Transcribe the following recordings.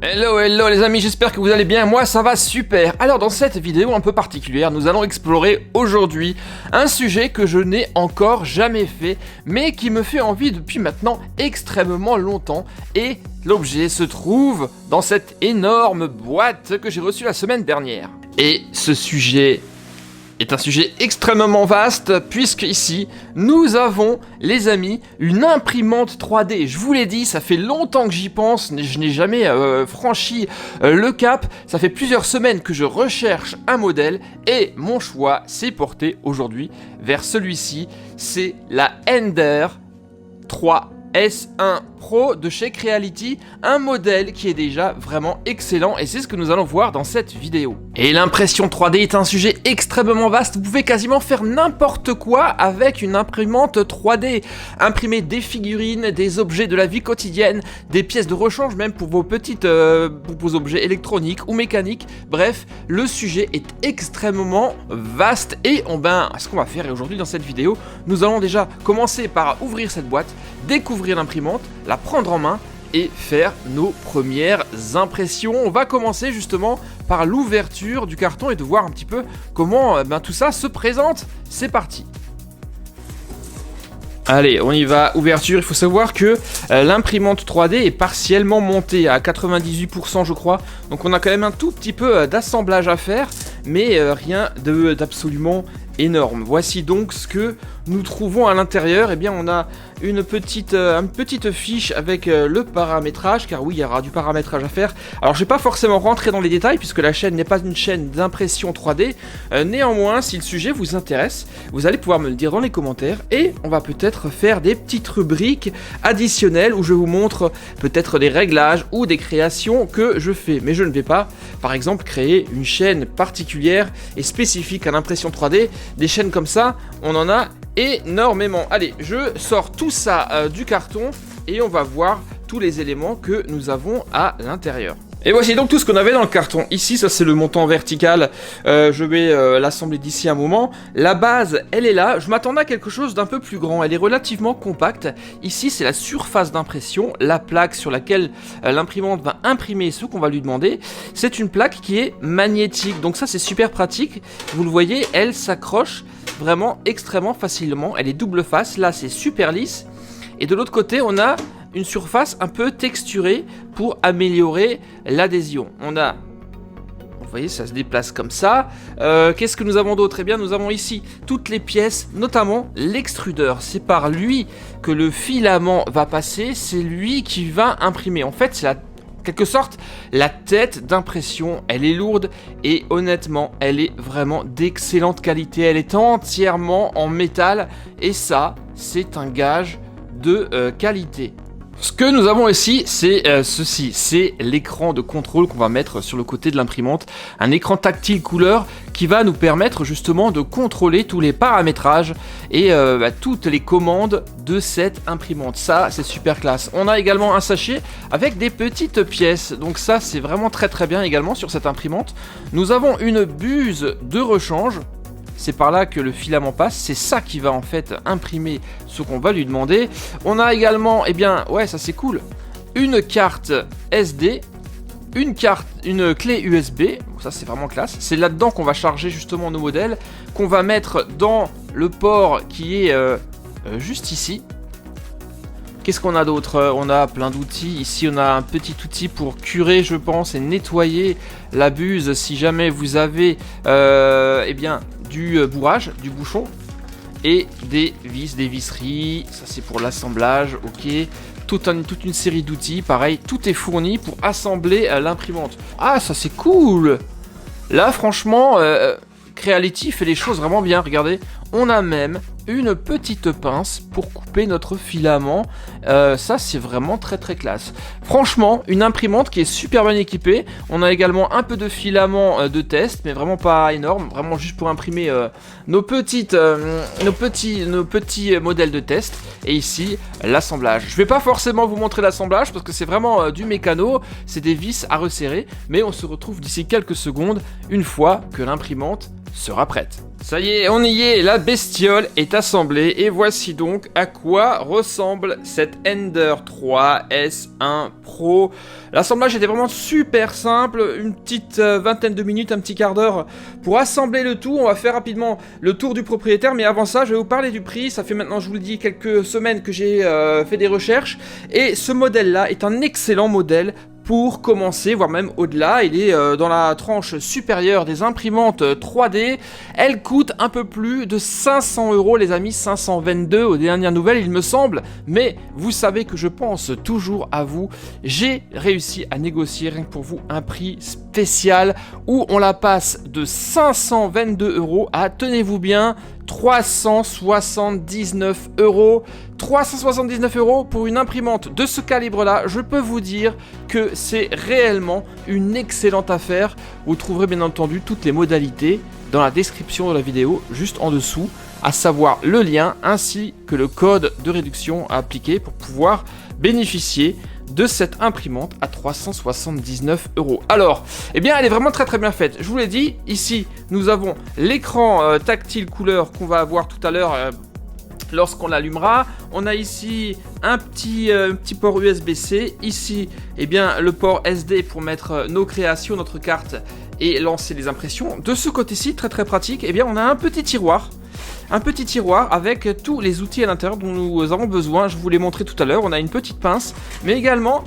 Hello les amis, j'espère que vous allez bien, moi ça va super. Alors dans cette vidéo un peu particulière, nous allons explorer aujourd'hui un sujet que je n'ai encore jamais fait, mais qui me fait envie depuis maintenant extrêmement longtemps. Et l'objet se trouve dans cette énorme boîte que j'ai reçue la semaine dernière. Et ce sujet est un sujet extrêmement vaste, puisque ici, nous avons, les amis, une imprimante 3D. Je vous l'ai dit, ça fait longtemps que j'y pense, je n'ai jamais franchi le cap. Ça fait plusieurs semaines que je recherche un modèle, et mon choix s'est porté aujourd'hui vers celui-ci. C'est la Ender 3 S1 Pro de chez Creality, un modèle qui est déjà vraiment excellent et c'est ce que nous allons voir dans cette vidéo. Et l'impression 3D est un sujet extrêmement vaste, vous pouvez quasiment faire n'importe quoi avec une imprimante 3D. Imprimer des figurines, des objets de la vie quotidienne, des pièces de rechange même pour vos vos objets électroniques ou mécaniques. Bref, le sujet est extrêmement vaste et ce qu'on va faire aujourd'hui dans cette vidéo, nous allons déjà commencer par ouvrir cette boîte, découvrir l'imprimante, la prendre en main et faire nos premières impressions. On va commencer justement par l'ouverture du carton et de voir un petit peu comment tout ça se présente. C'est parti. Allez, on y va, ouverture. Il faut savoir que l'imprimante 3D est partiellement montée à 98% je crois. Donc on a quand même un tout petit peu d'assemblage à faire, mais rien d'absolument énorme. Voici donc ce que nous trouvons à l'intérieur. Eh bien on a une petite fiche avec le paramétrage, car oui il y aura du paramétrage à faire. Alors je vais pas forcément rentrer dans les détails puisque la chaîne n'est pas une chaîne d'impression 3D. Néanmoins, si le sujet vous intéresse, vous allez pouvoir me le dire dans les commentaires et on va peut-être faire des petites rubriques additionnelles où je vous montre peut-être des réglages ou des créations que je fais. Mais je ne vais pas par exemple créer une chaîne particulière et spécifique à l'impression 3D. Des chaînes comme ça, on en a énormément. Allez, je sors tout ça du carton et on va voir tous les éléments que nous avons à l'intérieur. Et voici donc tout ce qu'on avait dans le carton. Ici, ça c'est le montant vertical. Je vais l'assembler d'ici un moment. La base, elle est là. Je m'attendais à quelque chose d'un peu plus grand. Elle est relativement compacte. Ici, c'est la surface d'impression, la plaque sur laquelle l'imprimante va imprimer ce qu'on va lui demander. C'est une plaque qui est magnétique. Donc ça, c'est super pratique. Vous le voyez, elle s'accroche vraiment extrêmement facilement. Elle est double face. Là, c'est super lisse. Et de l'autre côté, on a une surface un peu texturée pour améliorer l'adhésion. Vous voyez, ça se déplace comme ça. Qu'est-ce que nous avons d'autre? Eh bien, nous avons ici toutes les pièces, notamment l'extrudeur. C'est par lui que le filament va passer. C'est lui qui va imprimer. En fait, c'est quelque sorte la tête d'impression. Elle est lourde et honnêtement, elle est vraiment d'excellente qualité. Elle est entièrement en métal et ça, c'est un gage de qualité. Ce que nous avons ici, c'est ceci, c'est l'écran de contrôle qu'on va mettre sur le côté de l'imprimante, un écran tactile couleur qui va nous permettre justement de contrôler tous les paramétrages et toutes les commandes de cette imprimante. Ça, c'est super classe. On a également un sachet avec des petites pièces, donc ça, c'est vraiment très très bien également sur cette imprimante. Nous avons une buse de rechange. C'est par là que le filament passe, c'est ça qui va en fait imprimer ce qu'on va lui demander. On a également, ça c'est cool, une carte SD, une clé USB, ça c'est vraiment classe. C'est là-dedans qu'on va charger justement nos modèles, qu'on va mettre dans le port qui est juste ici. Qu'est-ce qu'on a d'autre? On a plein d'outils. Ici, on a un petit outil pour curer, je pense, et nettoyer la buse si jamais vous avez du bourrage, du bouchon, et des vis, des visseries. Ça, c'est pour l'assemblage, ok. Toute une série d'outils. Pareil, tout est fourni pour assembler l'imprimante. Ah, ça, c'est cool! Là, franchement, Creality fait les choses vraiment bien. Regardez, on a même une petite pince pour couper notre filament. Ça, c'est vraiment très très classe. Franchement, une imprimante qui est super bien équipée. On a également un peu de filament de test, mais vraiment pas énorme. Vraiment juste pour imprimer nos petits modèles de test. Et ici, l'assemblage. Je vais pas forcément vous montrer l'assemblage parce que c'est vraiment du mécano. C'est des vis à resserrer. Mais on se retrouve d'ici quelques secondes une fois que l'imprimante sera prête. Ça y est, on y est, la bestiole est assemblée et voici donc à quoi ressemble cette Ender 3 S1 Pro. L'assemblage était vraiment super simple, une petite vingtaine de minutes, un petit quart d'heure pour assembler le tout. On va faire rapidement le tour du propriétaire, mais avant ça, je vais vous parler du prix. Ça fait maintenant, je vous le dis, quelques semaines que j'ai fait des recherches et ce modèle-là est un excellent modèle pour commencer, voire même au-delà. Il est dans la tranche supérieure des imprimantes 3D. Elle coûte un peu plus de 500 €, les amis, 522 aux dernières nouvelles, il me semble. Mais vous savez que je pense toujours à vous. J'ai réussi à négocier, rien que pour vous, un prix spécial où on la passe de 522 € à, tenez-vous bien, 379 €. 379 € pour une imprimante de ce calibre-là, je peux vous dire que c'est réellement une excellente affaire. Vous trouverez bien entendu toutes les modalités dans la description de la vidéo, juste en dessous, à savoir le lien ainsi que le code de réduction à appliquer pour pouvoir bénéficier de cette imprimante à 379 €. Alors, eh bien, elle est vraiment très bien faite. Je vous l'ai dit, ici, nous avons l'écran tactile couleur qu'on va avoir tout à l'heure lorsqu'on l'allumera. On a ici un petit port USB-C. Ici, eh bien, le port SD pour mettre nos créations, notre carte et lancer les impressions. De ce côté-ci, très pratique, eh bien, on a un petit tiroir. Un petit tiroir avec tous les outils à l'intérieur dont nous avons besoin. Je vous l'ai montré tout à l'heure. On a une petite pince, mais également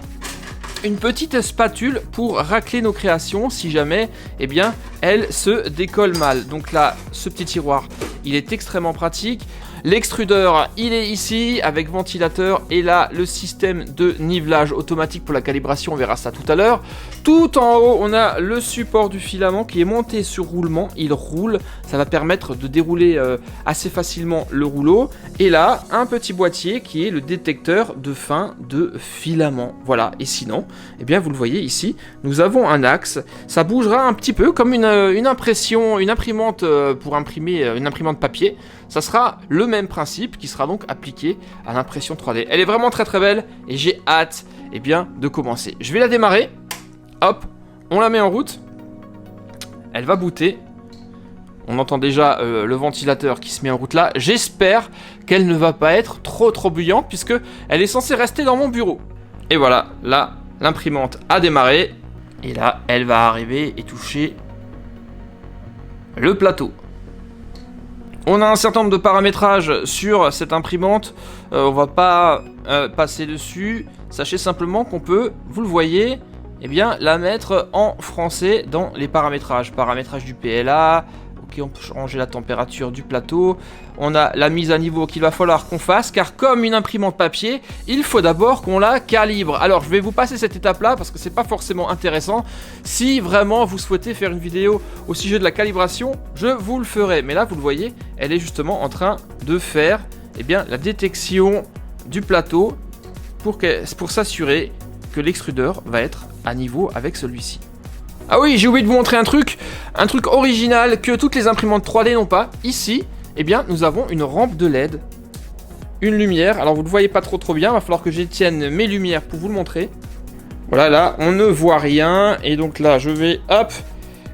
une petite spatule pour racler nos créations si jamais, eh bien, elles se décollent mal. Donc là, ce petit tiroir, il est extrêmement pratique. L'extrudeur, il est ici avec ventilateur et là le système de nivelage automatique pour la calibration, on verra ça tout à l'heure. Tout en haut, on a le support du filament qui est monté sur roulement, il roule, ça va permettre de dérouler assez facilement le rouleau. Et là, un petit boîtier qui est le détecteur de fin de filament. Voilà, et sinon, eh bien vous le voyez ici, nous avons un axe, ça bougera un petit peu comme une imprimante pour imprimer, une imprimante papier. Ça sera le même principe qui sera donc appliqué à l'impression 3D. Elle est vraiment très belle et j'ai hâte, eh bien, de commencer. Je vais la démarrer. Hop, on la met en route. Elle va booter. On entend déjà le ventilateur qui se met en route là. J'espère qu'elle ne va pas être trop bouillante puisque elle est censée rester dans mon bureau. Et voilà, là, l'imprimante a démarré. Et là, elle va arriver et toucher le plateau. On a un certain nombre de paramétrages sur cette imprimante, on va pas passer dessus. Sachez simplement qu'on peut, vous le voyez, eh bien, la mettre en français dans les paramétrages. Paramétrage du PLA, ok, on peut changer la température du plateau. On a la mise à niveau qu'il va falloir qu'on fasse, car comme une imprimante papier, il faut d'abord qu'on la calibre. Alors, je vais vous passer cette étape-là, parce que c'est pas forcément intéressant. Si vraiment vous souhaitez faire une vidéo au sujet de la calibration, je vous le ferai. Mais là, vous le voyez, elle est justement en train de faire, eh bien, la détection du plateau pour s'assurer que l'extrudeur va être à niveau avec celui-ci. Ah oui, j'ai oublié de vous montrer un truc original que toutes les imprimantes 3D n'ont pas. Ici, eh bien, nous avons une rampe de LED, une lumière. Alors, vous ne le voyez pas trop bien, il va falloir que j'étienne mes lumières pour vous le montrer. Voilà, là, on ne voit rien. Et donc là, je vais, hop,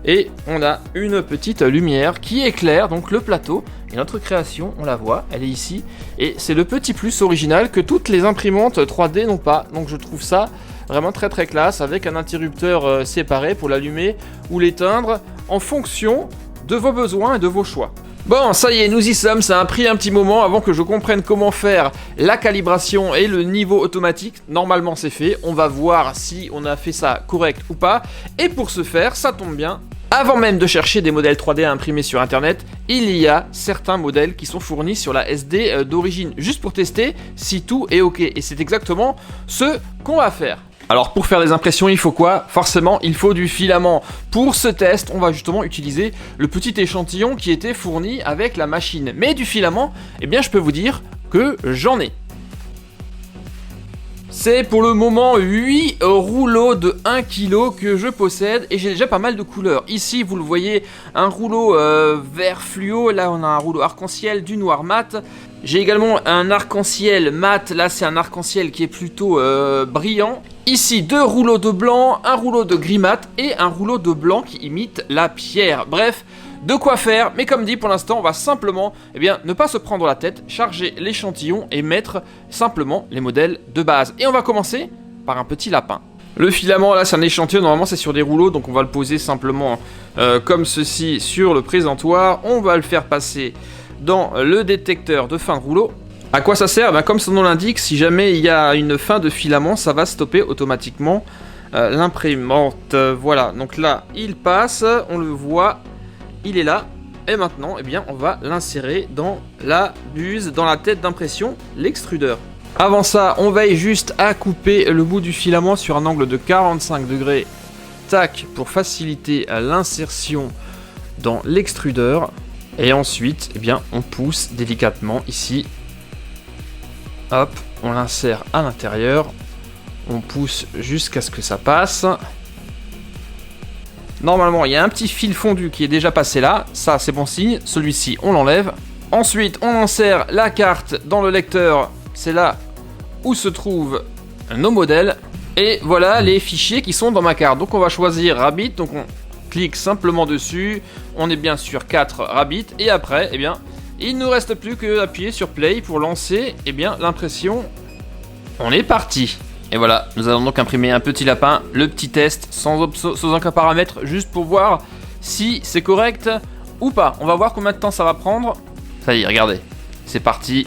et on a une petite lumière qui éclaire donc le plateau. Et notre création, on la voit, elle est ici. Et c'est le petit plus original que toutes les imprimantes 3D n'ont pas. Donc, je trouve ça vraiment très classe, avec un interrupteur séparé pour l'allumer ou l'éteindre en fonction de vos besoins et de vos choix. Bon, ça y est, nous y sommes, ça a pris un petit moment avant que je comprenne comment faire la calibration et le niveau automatique. Normalement c'est fait, on va voir si on a fait ça correct ou pas. Et pour ce faire, ça tombe bien, avant même de chercher des modèles 3D à imprimer sur internet, il y a certains modèles qui sont fournis sur la SD d'origine, juste pour tester si tout est ok. Et c'est exactement ce qu'on va faire. Alors pour faire des impressions, il faut quoi? Forcément, il faut du filament. Pour ce test, on va justement utiliser le petit échantillon qui était fourni avec la machine. Mais du filament, eh bien je peux vous dire que j'en ai. C'est pour le moment 8 rouleaux de 1 kg que je possède et j'ai déjà pas mal de couleurs. Ici, vous le voyez, un rouleau vert fluo, là on a un rouleau arc-en-ciel, du noir mat. J'ai également un arc-en-ciel mat, là c'est un arc-en-ciel qui est plutôt brillant. Ici, 2 rouleaux de blanc, un rouleau de gris mat et un rouleau de blanc qui imite la pierre. Bref, de quoi faire, mais comme dit, pour l'instant, on va simplement, ne pas se prendre la tête, charger l'échantillon et mettre simplement les modèles de base. Et on va commencer par un petit lapin. Le filament, là, c'est un échantillon, normalement c'est sur des rouleaux, donc on va le poser simplement comme ceci sur le présentoir. On va le faire passer dans le détecteur de fin de rouleau. À quoi ça sert? Comme son nom l'indique, si jamais il y a une fin de filament, ça va stopper automatiquement l'imprimante. Voilà, donc là, il passe, on le voit, il est là. Et maintenant, on va l'insérer dans la buse, dans la tête d'impression, l'extrudeur. Avant ça, on veille juste à couper le bout du filament sur un angle de 45 degrés. Tac, pour faciliter l'insertion dans l'extrudeur. Et ensuite, on pousse délicatement ici. Hop, on l'insère à l'intérieur. On pousse jusqu'à ce que ça passe. Normalement, il y a un petit fil fondu qui est déjà passé là. Ça, c'est bon signe. Celui-ci, on l'enlève. Ensuite, on insère la carte dans le lecteur. C'est là où se trouvent nos modèles. Et voilà les fichiers qui sont dans ma carte. Donc, on va choisir Rabbit. Donc, on clique simplement dessus. On est bien sur 4 Rabbit. Et après, il ne nous reste plus que d'appuyer sur Play pour lancer l'impression. On est parti. Et voilà, nous allons donc imprimer un petit lapin, le petit test, sans aucun paramètre, juste pour voir si c'est correct ou pas. On va voir combien de temps ça va prendre. Ça y est, regardez, c'est parti.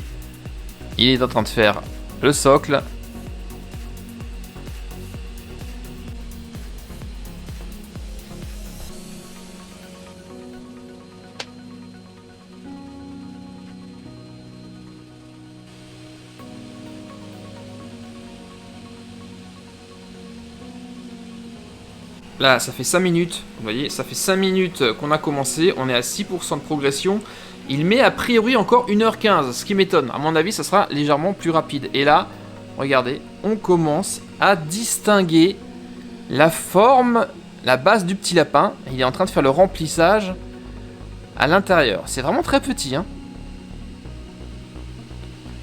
Il est en train de faire le socle. Là, ça fait 5 minutes, vous voyez, ça fait 5 minutes qu'on a commencé, on est à 6% de progression. Il met a priori encore 1h15, ce qui m'étonne. À mon avis, ça sera légèrement plus rapide. Et là, regardez, on commence à distinguer la forme, la base du petit lapin. Il est en train de faire le remplissage à l'intérieur. C'est vraiment très petit, hein.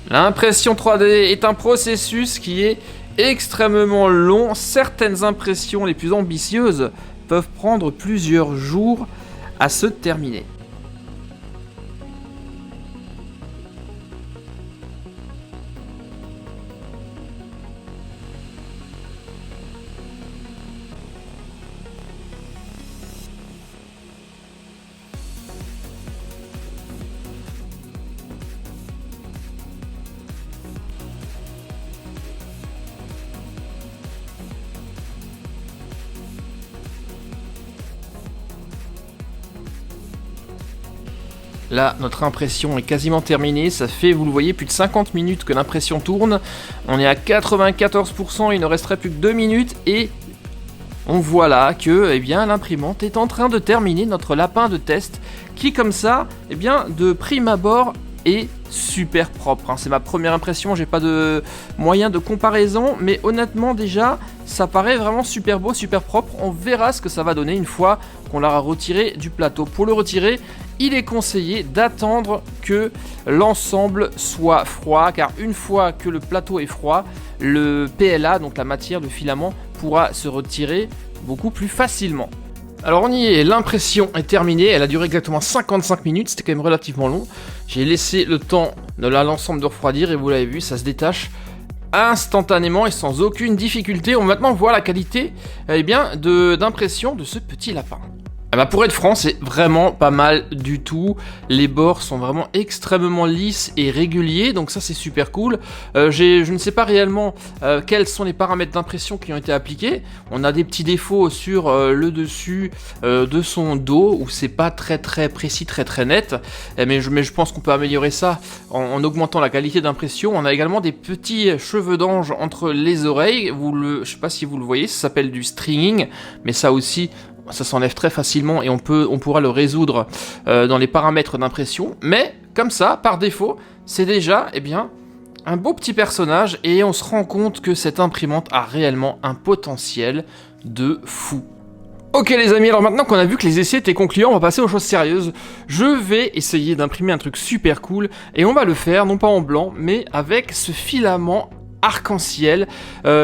L'impression 3D est un processus qui est extrêmement long. Certaines impressions les plus ambitieuses peuvent prendre plusieurs jours à se terminer. Là, notre impression est quasiment terminée. Ça fait, vous le voyez, plus de 50 minutes que l'impression tourne. On est à 94%, il ne resterait plus que 2 minutes. Et on voit là que l'imprimante est en train de terminer notre lapin de test. Qui, comme ça, de prime abord, est super propre. C'est ma première impression, j'ai pas de moyen de comparaison. Mais honnêtement, déjà, ça paraît vraiment super beau, super propre. On verra ce que ça va donner une fois qu'on l'aura retiré du plateau. Pour le retirer, il est conseillé d'attendre que l'ensemble soit froid, car une fois que le plateau est froid, le PLA, donc la matière, le filament, pourra se retirer beaucoup plus facilement. Alors on y est, l'impression est terminée, elle a duré exactement 55 minutes, c'était quand même relativement long. J'ai laissé le temps de l'ensemble de refroidir et vous l'avez vu, ça se détache instantanément et sans aucune difficulté. On va maintenant voir la qualité d'impression de ce petit lapin. Pour être franc, c'est vraiment pas mal du tout. Les bords sont vraiment extrêmement lisses et réguliers, donc ça c'est super cool. Je ne sais pas réellement quels sont les paramètres d'impression qui ont été appliqués. On a des petits défauts sur le dessus de son dos où c'est pas très précis, très net. Mais je pense qu'on peut améliorer ça en augmentant la qualité d'impression. On a également des petits cheveux d'ange entre les oreilles. Je sais pas si vous le voyez, ça s'appelle du stringing, mais ça aussi, ça s'enlève très facilement et on pourra le résoudre dans les paramètres d'impression. Mais comme ça, par défaut, c'est déjà un beau petit personnage et on se rend compte que cette imprimante a réellement un potentiel de fou. Ok les amis, alors maintenant qu'on a vu que les essais étaient concluants, on va passer aux choses sérieuses. Je vais essayer d'imprimer un truc super cool et on va le faire non pas en blanc mais avec ce filament arc-en-ciel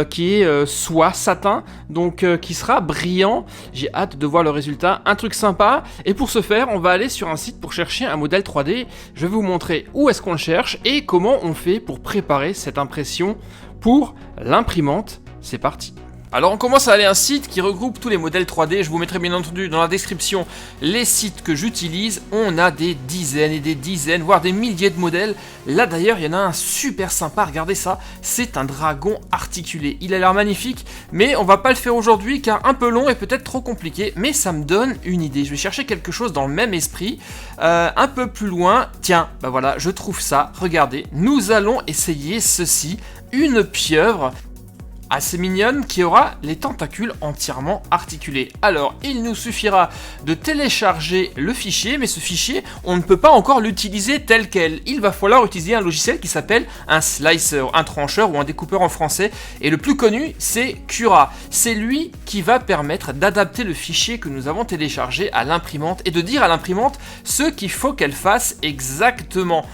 qui est soie satin, donc qui sera brillant. J'ai hâte de voir le résultat, un truc sympa. Et pour ce faire, on va aller sur un site pour chercher un modèle 3D. Je vais vous montrer où est-ce qu'on le cherche et comment on fait pour préparer cette impression pour l'imprimante. C'est parti. Alors on commence à aller à un site qui regroupe tous les modèles 3D, je vous mettrai bien entendu dans la description les sites que j'utilise. On a des dizaines et des dizaines, voire des milliers de modèles. Là d'ailleurs il y en a un super sympa, regardez ça, c'est un dragon articulé. Il a l'air magnifique, mais on va pas le faire aujourd'hui car un peu long et peut-être trop compliqué, mais ça me donne une idée. Je vais chercher quelque chose dans le même esprit, un peu plus loin. Tiens, bah voilà, je trouve ça, regardez, nous allons essayer ceci, une pieuvre assez mignonne qui aura les tentacules entièrement articulés. Alors, il nous suffira de télécharger le fichier, mais ce fichier, on ne peut pas encore l'utiliser tel quel. Il va falloir utiliser un logiciel qui s'appelle un slicer, un trancheur ou un découpeur en français, et le plus connu, c'est Cura. C'est lui qui va permettre d'adapter le fichier que nous avons téléchargé à l'imprimante et de dire à l'imprimante ce qu'il faut qu'elle fasse exactement.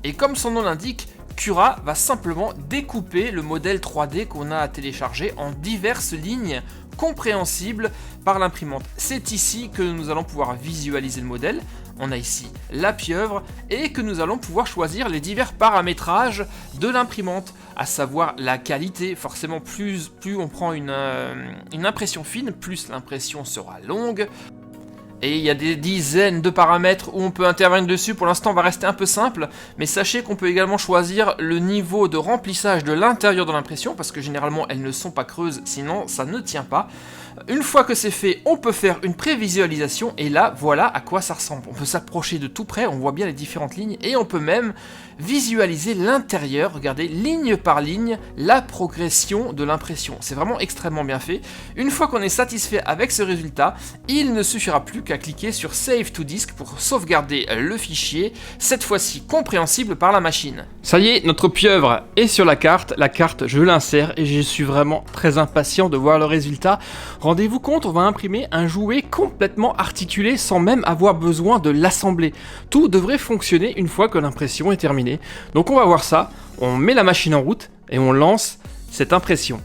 Et comme son nom l'indique, Cura va simplement découper le modèle 3D qu'on a à télécharger en diverses lignes compréhensibles par l'imprimante. C'est ici que nous allons pouvoir visualiser le modèle. On a ici la pieuvre et que nous allons pouvoir choisir les divers paramétrages de l'imprimante, à savoir la qualité. Forcément, plus on prend une impression fine, plus l'impression sera longue. Et il y a des dizaines de paramètres où on peut intervenir dessus. Pour l'instant, on va rester un peu simple, mais sachez qu'on peut également choisir le niveau de remplissage de l'intérieur de l'impression, parce que généralement, elles ne sont pas creuses, sinon ça ne tient pas. Une fois que c'est fait, on peut faire une prévisualisation, et là, voilà à quoi ça ressemble. On peut s'approcher de tout près, on voit bien les différentes lignes, et on peut même visualiser l'intérieur, regardez, ligne par ligne, la progression de l'impression. C'est vraiment extrêmement bien fait. Une fois qu'on est satisfait avec ce résultat, il ne suffira plus qu'à cliquer sur Save to Disk pour sauvegarder le fichier, cette fois-ci compréhensible par la machine. Ça y est, notre pieuvre est sur la carte, je l'insère et je suis vraiment très impatient de voir le résultat. Rendez-vous compte, on va imprimer un jouet complètement articulé sans même avoir besoin de l'assembler. Tout devrait fonctionner une fois que l'impression est terminée. Donc on va voir ça, on met la machine en route et on lance cette impression.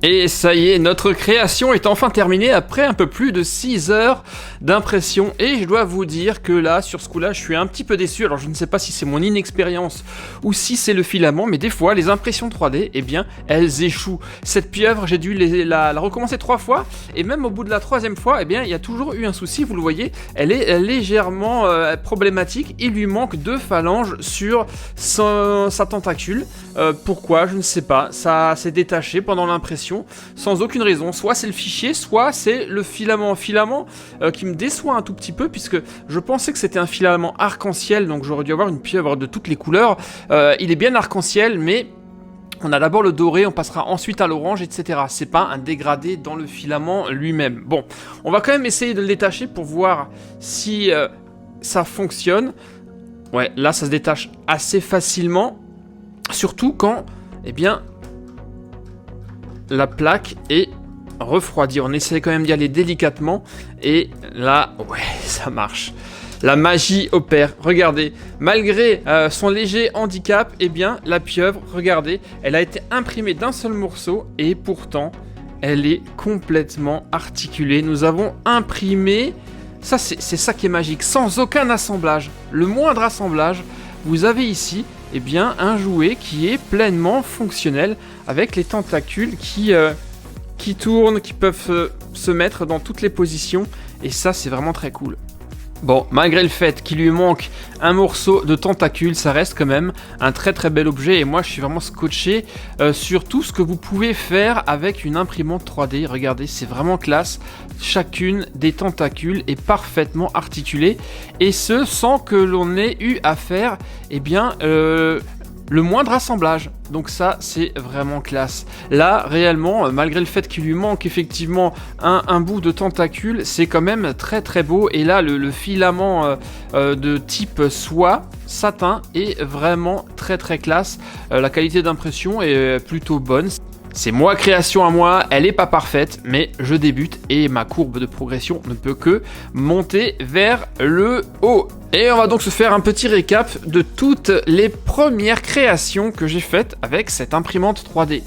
Et ça y est, notre création est enfin terminée après un peu plus de 6 heures d'impression. Et je dois vous dire que là, sur ce coup-là, je suis un petit peu déçu. Alors je ne sais pas si c'est mon inexpérience ou si c'est le filament, mais des fois, les impressions 3D, eh bien, elles échouent. Cette pieuvre, j'ai dû la recommencer 3 fois. Et même au bout de la 3e fois, eh bien, il y a toujours eu un souci. Vous le voyez, elle est légèrement problématique. Il lui manque 2 phalanges sur sa tentacule. Pourquoi? Je ne sais pas. Ça s'est détaché pendant l'impression. Sans aucune raison, soit c'est le fichier, soit c'est le filament qui me déçoit un tout petit peu, puisque je pensais que c'était un filament arc-en-ciel, donc j'aurais dû avoir une pieuvre de toutes les couleurs. Il est bien arc-en-ciel, mais on a d'abord le doré, on passera ensuite à l'orange, etc. C'est pas un dégradé dans le filament lui-même. Bon, on va quand même essayer de le détacher pour voir si ça fonctionne. Ouais, là ça se détache assez facilement, surtout quand, eh bien, la plaque est refroidie. On essaie quand même d'y aller délicatement. Et là, ouais, ça marche. La magie opère. Regardez, malgré son léger handicap, eh bien, la pieuvre, regardez, elle a été imprimée d'un seul morceau. Et pourtant, elle est complètement articulée. Nous avons imprimé Ça, c'est ça qui est magique, sans aucun assemblage. Le moindre assemblage, vous avez ici eh bien, un jouet qui est pleinement fonctionnel avec les tentacules qui tournent, qui peuvent se mettre dans toutes les positions. Et ça, c'est vraiment très cool. Bon, malgré le fait qu'il lui manque un morceau de tentacule, ça reste quand même un très très bel objet. Et moi, je suis vraiment scotché sur tout ce que vous pouvez faire avec une imprimante 3D. Regardez, c'est vraiment classe. Chacune des tentacules est parfaitement articulée. Et ce, sans que l'on ait eu à faire, eh bien, le moindre assemblage. Donc ça, c'est vraiment classe. Là, réellement, malgré le fait qu'il lui manque effectivement un bout de tentacule, c'est quand même très très beau. Et là, le filament de type soie, satin, est vraiment très très classe. La qualité d'impression est plutôt bonne. C'est moi création à moi, elle est pas parfaite, mais je débute et ma courbe de progression ne peut que monter vers le haut. Et on va donc se faire un petit récap de toutes les premières créations que j'ai faites avec cette imprimante 3D.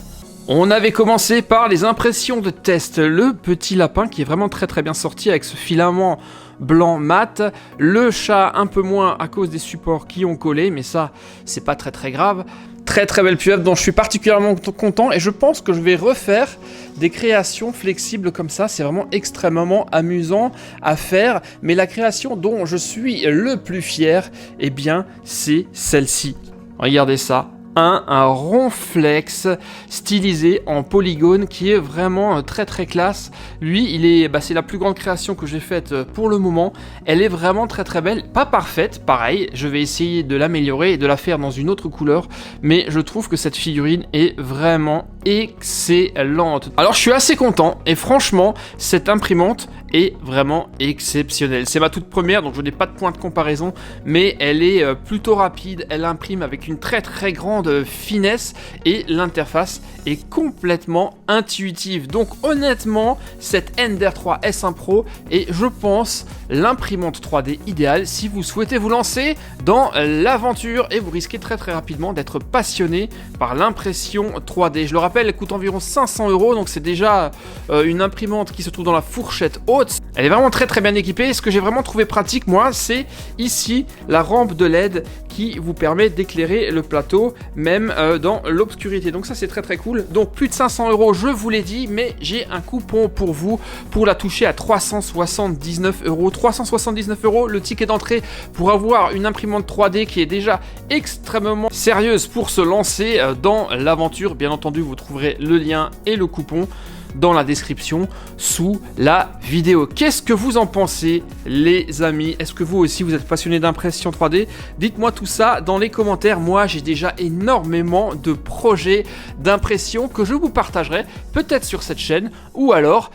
On avait commencé par les impressions de test, le petit lapin qui est vraiment très très bien sorti avec ce filament blanc mat, le chat un peu moins à cause des supports qui ont collé, mais ça c'est pas très très grave. Très très belle pieuvre dont je suis particulièrement content et je pense que je vais refaire des créations flexibles comme ça, c'est vraiment extrêmement amusant à faire, mais la création dont je suis le plus fier, eh bien c'est celle-ci. Regardez ça. Un rond flex stylisé en polygone qui est vraiment très très classe. Lui, c'est la plus grande création que j'ai faite pour le moment. Elle est vraiment très très belle, pas parfaite, pareil. Je vais essayer de l'améliorer et de la faire dans une autre couleur, mais je trouve que cette figurine est vraiment excellente. Alors je suis assez content et franchement, cette imprimante est vraiment exceptionnelle. C'est ma toute première, donc je n'ai pas de point de comparaison, mais elle est plutôt rapide. Elle imprime avec une très très grande finesse et l'interface est complètement intuitive. Donc honnêtement, cette Ender 3 S1 Pro est, je pense, l'imprimante 3D idéale si vous souhaitez vous lancer dans l'aventure et vous risquez très très rapidement d'être passionné par l'impression 3D. Je le rappelle, elle coûte environ 500 €, donc c'est déjà une imprimante qui se trouve dans la fourchette haute. Elle est vraiment très très bien équipée. Ce que j'ai vraiment trouvé pratique, moi, c'est ici la rampe de LED qui vous permet d'éclairer le plateau même dans l'obscurité. Donc ça c'est très très cool. Donc plus de 500 €, je vous l'ai dit, mais j'ai un coupon pour vous pour la toucher à 379 €. 379 €, le ticket d'entrée pour avoir une imprimante 3D qui est déjà extrêmement sérieuse pour se lancer dans l'aventure. Bien entendu, vous trouverez le lien et le coupon dans la description sous la vidéo. Qu'est-ce que vous en pensez, les amis? Est-ce que vous aussi vous êtes passionné d'impression 3D? Dites-moi tout ça dans les commentaires. Moi, j'ai déjà énormément de projets d'impression que je vous partagerai peut-être sur cette chaîne ou alors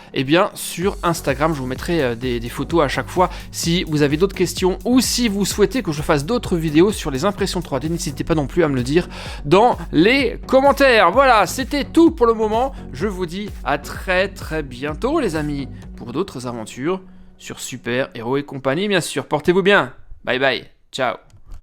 sur Instagram. Je vous mettrai des photos à chaque fois. Si vous avez d'autres questions ou si vous souhaitez que je fasse d'autres vidéos sur les impressions 3D, n'hésitez pas non plus à me le dire dans les commentaires. Voilà, c'était tout pour le moment. Je vous dis à très très bientôt les amis pour d'autres aventures sur Super Héros et compagnie bien sûr. Portez-vous bien. Bye bye. Ciao.